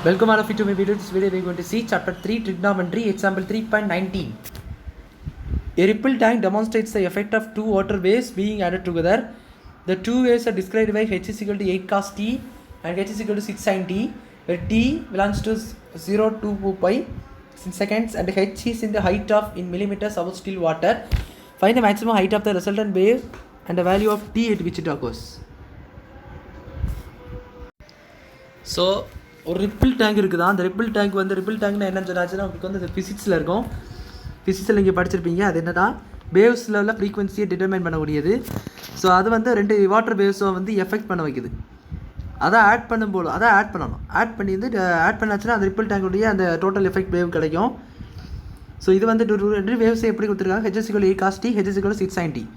Welcome all of you to my video. This video we are going to see chapter 3 trigonometry example 3.19. A ripple tank demonstrates the effect of two water waves being added together. The two waves are described by h is equal to 8 cos t and h is equal to 6 sin t, where t belongs to 0 to 2 pi in seconds and h is in the height of in millimeters of still water. Find the maximum height of the resultant wave and the value of t at which it occurs. So ஒரு ripple tank இருக்குதா. அந்த ripple tank வந்து ripple டேங்க்னா என்னன்னு சொன்னாச்சுன்னா உங்களுக்கு வந்து அது ஃபிசிக்ஸில் இருக்கும். ஃபிசிக்ஸில் நீங்கள் படிச்சிருப்பீங்க. அது என்னன்னா வேவ்ஸில் உள்ள ஃப்ரீக்வன்சியை டிட்டர்மைன் பண்ணக்கூடியது. ஸோ அது வந்து ரெண்டு வாட்டர் வேவ்ஸை வந்து எஃபெக்ட் பண்ண வைக்குது. அதை ஆட் பண்ணும்போது அதை ஆட் பண்ணணும். ஆட் பண்ணி வந்து ஆட் பண்ணாச்சுன்னா அந்த ரிப்பிள் டேங்குடைய அந்த டோட்டல் எஃபெக்ட் வேவ் கிடைக்கும். ஸோ இது வந்து ரெண்டு வேவ்ஸை எப்படி கொடுத்துருக்காங்க, h is equal to 8 cos t, h is equal to 6 sin t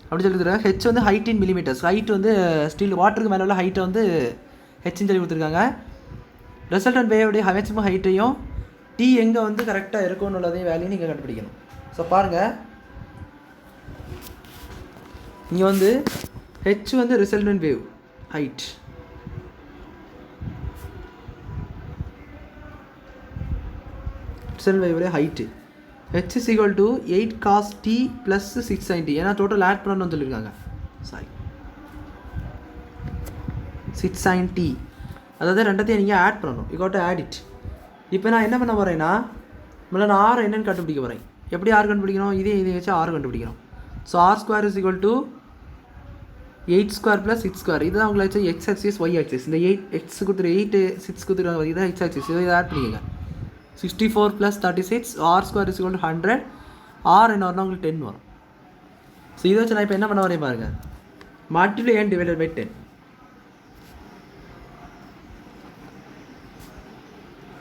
அப்படி சொல்லி கொடுத்துருக்காங்க. ஹெச் வந்து ஹைட் இன் மில்லிமீட்டர்ஸ், ஹைட் வந்து ஸ்டில் வாட்டருக்கு மேலே உள்ள ஹைட்டை வந்து ஹெச்ன்னு சொல்லி கொடுத்துருக்காங்க. ரிசல்டன்ட் வேவுடைய மேக்ஸிமம் ஹைட்டையும் டி எங்கே வந்து கரெக்டாக இருக்கும்னு உள்ளதையும் வேல்யூ நீங்கள் கண்டுபிடிக்கணும். ஸோ பாருங்கள், இங்கே வந்து ஹெச் வந்து ரிசல்டன்ட் வேவ் ஹைட், ரிசல்ட் வேவுடைய height h is equal to 8 cos t plus 6 sin t. ஏன்னா டோட்டல் ஆட் பண்ணணும்னு சொல்லியிருக்காங்க. சாரி 6 sin t, அதாவது ரெண்டத்தையும் நீங்கள் ஆட் பண்ணணும். You got to add it. இப்போ நான் என்ன பண்ண போகிறேன்னா முதல்ல நான் ஆர் என்னன்னு கண்டுபிடிக்க போகிறேன். எப்படி ஆர் கண்டுபிடிக்கணும், இதை வச்சு ஆர் கண்டுபிடிக்கணும். So R square is equal to 8 square plus 6 square. இதுதான் உங்களுக்கு வச்சு எக்ஸ் ஆக்சிஸ் ஒய் ஆக்சிஸ். இந்த 8 எக்ஸ் கொடுத்துரு 8 6 கொடுத்துருக்காங்க, இதுதான் எக்ஸ் ஆக்சிஸ். இதை ஆட் பண்ணிக்கோங்க. 64 + 36 R square is equal to 100. R என்ன வரணும் உங்களுக்கு 10 வரும். ஸோ இதை வச்சு நான் இப்போ என்ன பண்ண வரேன் பாருங்கள், multiply n divided by 10.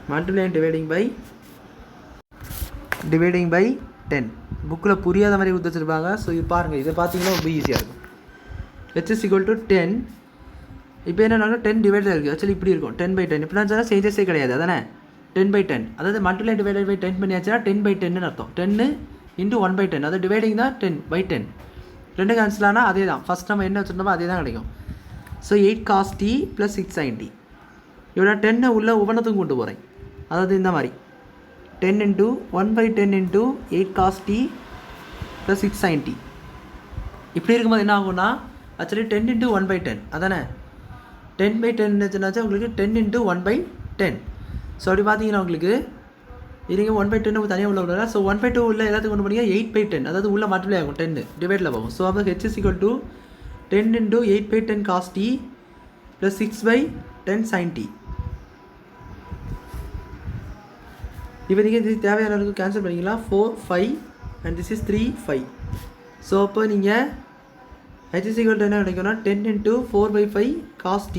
Multiply and dividing by 10. புக்கில் புரியாத மாதிரி கொடுத்து வச்சுருப்பாங்க. ஸோ இது பாருங்கள், இதை பார்த்தீங்கன்னா ரொம்ப ஈஸியாக இருக்கும். h is equal to 10. இப்போ என்னன்னா 10 டிவைட் இருக்குது. ஆக்சுவலி இப்படி இருக்கும் 10/10. இப்படின்னா சொன்னால் சேஞ்சஸே கிடையாது, அதானே 10/10. அதாவது மல்டிப்ளை டிவைடட் பை 10 பண்ணியாச்சுன்னா 10/10ன்னு அர்த்தம். 10 × 1/10, அதாவது டிவைடிங் தான் 10/10. ரெண்டு கேன்சல் ஆனால் அதே தான். ஃபஸ்ட் நம்ம என்ன வச்சுருந்தோமோ அதே தான் கிடைக்கும். So 8 cos t + 6 sin t. இவ்வளோ 10 உள்ள ஒவ்வொன்றத்துக்கும் கொண்டு போகிறேன். அதாவது இந்த மாதிரி 10 × 1/10 × 8 cos t + 6 sin t. இப்படி இருக்கும்போது என்ன ஆகும்னா ஆக்சுவலி 10 × 1/10, அதானே 10/10 சொன்னாச்சா உங்களுக்கு 10 × 1/10. ஸோ அப்படி பார்த்தீங்கன்னா உங்களுக்கு இதுங்க 1/10 தனியாக உள்ள விடுறா. ஸோ 1/2 உள்ள எல்லாத்துக்கும் கொண்டு போனீங்க 8/10, அதாவது உள்ள மல்டிப்ளை ஆகும் 10 டிவைடில் போகும். ஸோ அப்போ h is equal to 10 × 8/10 cos t + 6/10 sin t. இப்போ நீங்கள் இது தேவையான கேன்சல் பண்ணிக்கலாம். 4 5 அண்ட் திஸ் இஸ் 3 5. ஸோ அப்போ நீங்கள் h is equal to என்ன கிடைக்கும்னா 10 × 4/5 cos t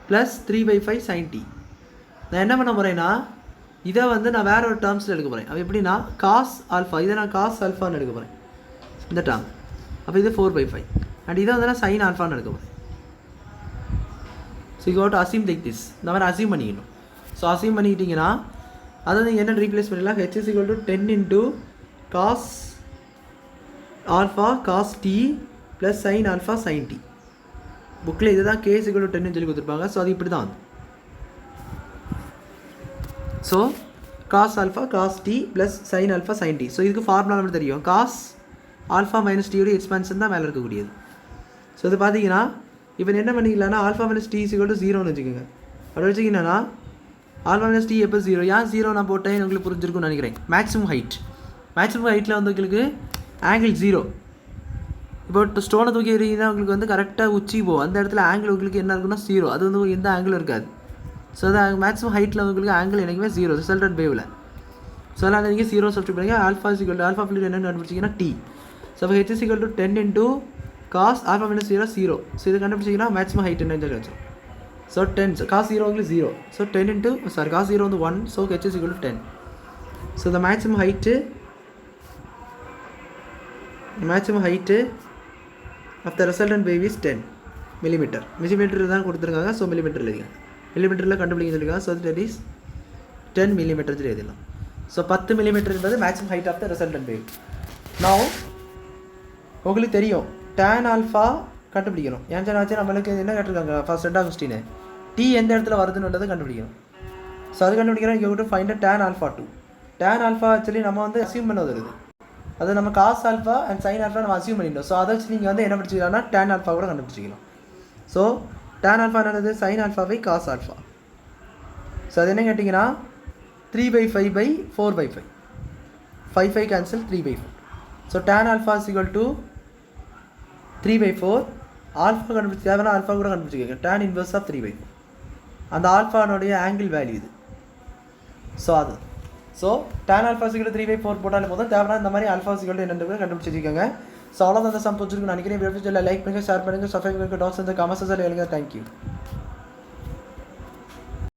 + 3/5 sin t. நான் என்ன பண்ண போகிறேன்னா இதை வந்து நான் வேறு ஒரு டேர்ம்ஸில் எடுக்க போகிறேன். அது எப்படின்னா காஸ் ஆல்ஃபா, இதை நான் காஸ் ஆல்ஃபான்னு எடுக்க போகிறேன் இந்த டேர்ம். அப்போ இது 4/5 அண்ட் இதை வந்து நான் சைன் ஆல்ஃபான்னு எடுக்க போகிறேன். So you got to assume like this. இந்த மாதிரி அசியூம் பண்ணிக்கணும். ஸோ அசியூம் பண்ணிக்கிட்டிங்கன்னா அதை நீங்கள் என்ன ரீப்ளேஸ் பண்ணிடலாம், h is equal to 10 × cos alpha cos t + sin alpha sin t. புக்கில் இது தான் k is equal to 10ன்னு சொல்லி கொடுத்துருப்பாங்க. ஸோ அது இப்படி தான் வந்து so cos alpha cos t + sin alpha sin t. So இதுக்கு ஃபார்முலா நம்மளுக்கு தெரியும். cos ஆல்ஃபா - t உடைய எக்ஸ்பான்ஷன் தான் மேலே இருக்கக்கூடியது. ஸோ இது பார்த்தீங்கன்னா இப்போ என்ன பண்ணிக்கலாம்னா alpha - t is equal to 0ன்னு வச்சுக்கோங்க. அப்படி வச்சுக்கிங்கன்னா ஆல்ஃபா - t எப்போ 0, ஏன் 0 நான் போட்டேன் உங்களுக்கு புரிஞ்சிருக்குன்னு நினைக்கிறேன். மேக்ஸிமம் ஹைட்டில் வந்து உங்களுக்கு ஆங்கிள் 0. இப்போ ஸ்டோனை தூக்கி எறிங்கன்னா உங்களுக்கு வந்து கரெக்டாக உச்சி போகும். அந்த இடத்துல ஆங்கிள் உங்களுக்கு என்ன இருக்குன்னா 0, அது வந்து எந்த ஆங்கிளும் இருக்காது. ஸோ அது மேக்ஸிமம் ஹைட்டில் உங்களுக்கு ஆங்கிள் எனக்குமே 0 ரிசல்டன்ட் வேவில். ஸோ அதனால் நீங்கள் 0 சப்ஸ்டிட் பண்ணிங்க. Alpha is equal to alpha ஃபிலிட் என்னென்னு கண்டுபிடிச்சிங்கன்னா t. ஸோ அப்போ h is equal to 10 × cos alpha - 0. So இது கண்டுபிடிச்சிங்கன்னா மேக்ஸிமம் ஹைட் என்னன்னு சொல்லி வச்சோம். ஸோ 10 cos 0 உங்களுக்கு 0. ஸோ 10 × cos 0 வந்து 1. So h is equal to 10. So the maximum height of the resultant wave is 10 millimeter. millimeter தான் கொடுத்துருக்காங்க. ஸோ மில்லிமீட்டரில் எழுதிங்க, மில்லிமீட்டரில் கண்டுபிடிக்க சொல்லியிருக்காங்க. ஸோ தட் இஸ் 10 millimeter எழுதிடலாம். ஸோ 10 millimeter என்பது maximum height of the resultant wave. Now உங்களுக்கு தெரியும் tan ஆல்ஃபா கண்டுபிடிக்கணும். ஏன் நம்மளுக்கு என்ன கேட்டிருக்காங்க ஃபர்ஸ்ட் 2வது கொஸ்டின், டி எந்த இடத்துல வருதுன்னு கண்டுபிடிக்கணும். ஸோ அது கண்டுபிடிக்கிறோம். இங்கே விட்டு find tan alpha 2. tan alpha actually நம்ம வந்து அசியூம் பண்ண வருது. அது நம்ம cos alpha and sine alpha நம்ம அசியூம் பண்ணிட்டோம். ஸோ அதை வச்சு நீங்கள் வந்து என்ன படிச்சிக்கலாம்னா tan ஆல்ஃபா கூட கண்டுபிடிச்சிக்கலாம். ஸோ tan ஆல்ஃபா என்னது sine alpha by cos alpha. So அது என்ன கேட்டிங்கன்னா 3/5/4/5. 5 cancel 3/4. So tan alpha is equal to 3/4. Alpha கண்டுபிடிச்சி தேவைன்னா ஆல்ஃபா கூட கண்டுபிடிச்சிக்கோங்க. tan inverse of 3/4. அந்த ஆல்ஃபானுடைய ஆங்கிள் வேல்யூ இது. ஸோ அது so tan alpha is equal to 3/4 போட்டாலும் போதும். தேவைன்னா இந்த மாதிரி ஆல்ஃபா இஸ் ஈக்குவல் டு என்னென்னு கண்டுபிடிச்சிருக்காங்க. ஸோ அவ்வளோதான் அந்த சம் பிடிச்சிருக்கு நினைக்கிறேன். வீடியோ லைக் பண்ணுங்கள், ஷேர் பண்ணுங்கள், சப்ஸ்கிரைப் பண்ணுங்கள், டாட்ஸ் இந்த கமெண்ட்ஸ் எழுதுங்க. தேங்க்யூ.